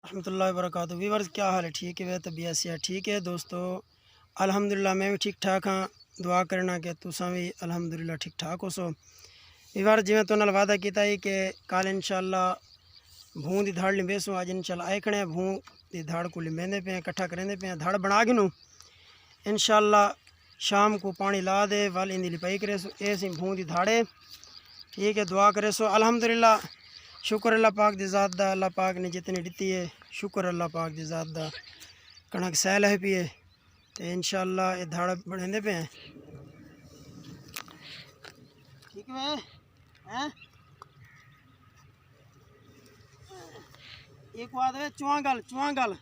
रहमतुल्लाहि व बरकातहू। वीवर्स क्या हाल है? ठीक है? तबीयत से ठीक है दोस्तों? अल्हम्दुलिल्लाह मैं भी ठीक ठाक हाँ। दुआ करना कि तुसां भी अल्हम्दुलिल्लाह ठीक ठाक हो। सो वीवर जिवें तो नाल वादा किया है कि कल इंशाअल्लाह भूं की धाड़ लिंबेसूँ। अज इंशाअल्लाह आए खड़े भूं की धाड़ को लिंबेंदे पे कट्ठा करेंदे पे धाड़ बना के नूं इंशाअल्लाह शाम को पानी ला दे वल इंदी लिपाई करे सो। ये सी भूं की धाड़े ठीक है। दुआ करे सो अल्हम्दुलिल्लाह। शुक्र अल्लाह पाक दी ज़ात दा। अल्लाह पाक ने जितनी दी है शुक्र अल्लाह पाक दी ज़ात दा। कणक सैल है पी है तो इंशाअल्लाह ये धाड़ बनेंदे पे हैं। ठीक है हैं एक बात है चुआंगल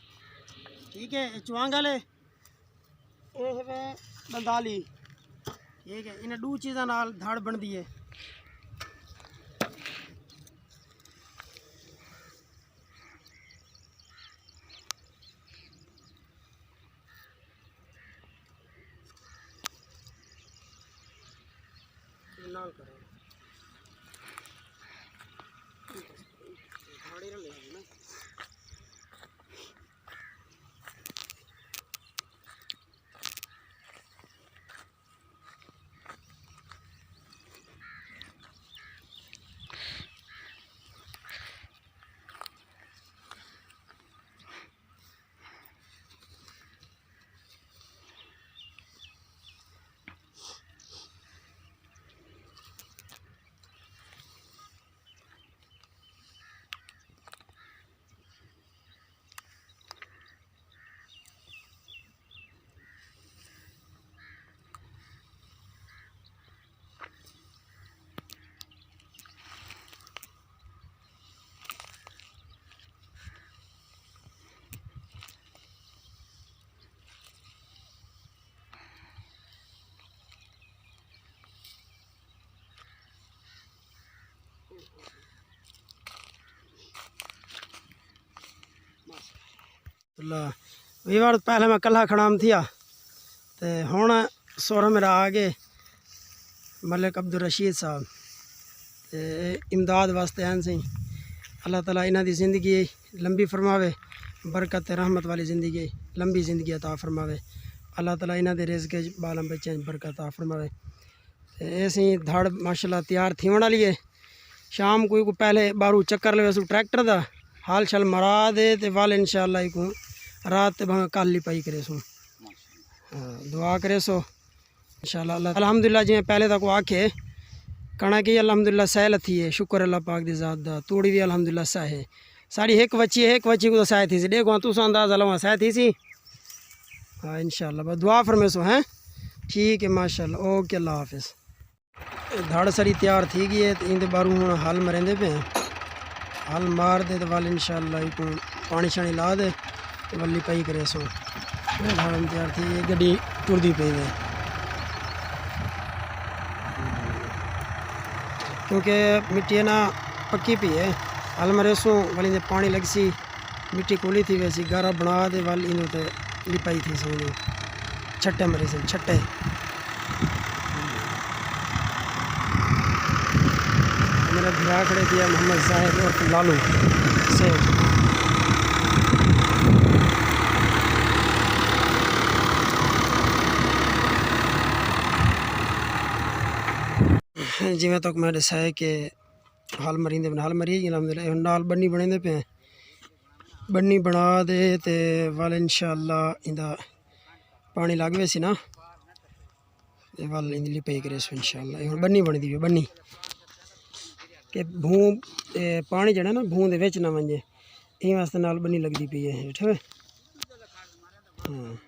ठीक है। चुआंगल है ये है बंदाली ठीक है। इन्हें दो चीज़ों नाल धाड़ बनती है। नाल करो धाड़ी रह ना वीवर पहले मैं कल्ला खड़ाम थिया तो हुण सोरा मेरा आ गए मलिक अब्दुल रशीद साहब ते इमदाद वास्ते आन सी। अल्लाह ताला इन्हां दी ज़िंदगी लंबी फरमावे बरकत रहमत वाली ज़िंदगी लंबी ज़िंदगी अता फरमावे। अल्लाह ताला इन्हां दे रिज़्क़ बालम बच्चें बरकत अता फरमावे। ऐसी धाड़ माशाल्लाह तैयार थी वाली है। शाम को पहले बारू चक्कर ले ट्रैक्टर दा हाल शल मरा दे ते वाल इंशाअल्लाह को रात भावें कल ही पाई करे सो। हाँ दुआ करे सो इंशाअल्लाह। अल्हम्दुलिल्लाह जिवें पहले तक आखे कणक ही अल्हम्दुलिल्लाह सैल थी है। शुक्र अल्लाह पाक दी ज़ात दा। तूड़ी भी अल्हम्दुलिल्लाह सह है। साड़ी एक बच्ची को तो सह थी सी देखो तुस अंदाज़ा लवा सह थी सी। हाँ इंशाअल्लाह बस दुआ फरमे सो हैं ठीक है माशाअल्लाह। ओके अल्लाह हाफिज़। धाड़ सारी तैयार थी गई है तो इंदे बारू हुण हल मरेंदे पे हल मार दे तो वाल इंशाअल्लाह को पानी शानी ला दे तो वली पाई करे सो। धाड़ तैयार थी ये गड्डी टुरदी पई है क्योंकि मिट्टी ना पक्की पी है। हल मरे सो वाली दे पानी लग सी मिट्टी कोली थी वैसी गारा बना दे वाल इन लिपाई थी समझो छट्टे मरे से छट्टे। मेरा भिरा खड़े दिया मोहम्मद साहेब और लालू से जिमें तक मैं दसाया कि हाल मरींदे हाल मरी अलहमदुलिल्लाह नाल बन्नी बने पे बन्नी बना दे तो वाल इंशाअल्लाह इंदा पानी लग वैसी ना वाल इंदी लिपाई करे सो इंशाअल्लाह। हुण बन्नी बनी दी बन्नी कि भूं पानी जड़ा ना भूं दे विच ना वंजे इस वास्ते नाल बन्नी लगती पई है। ठीक है हाँ।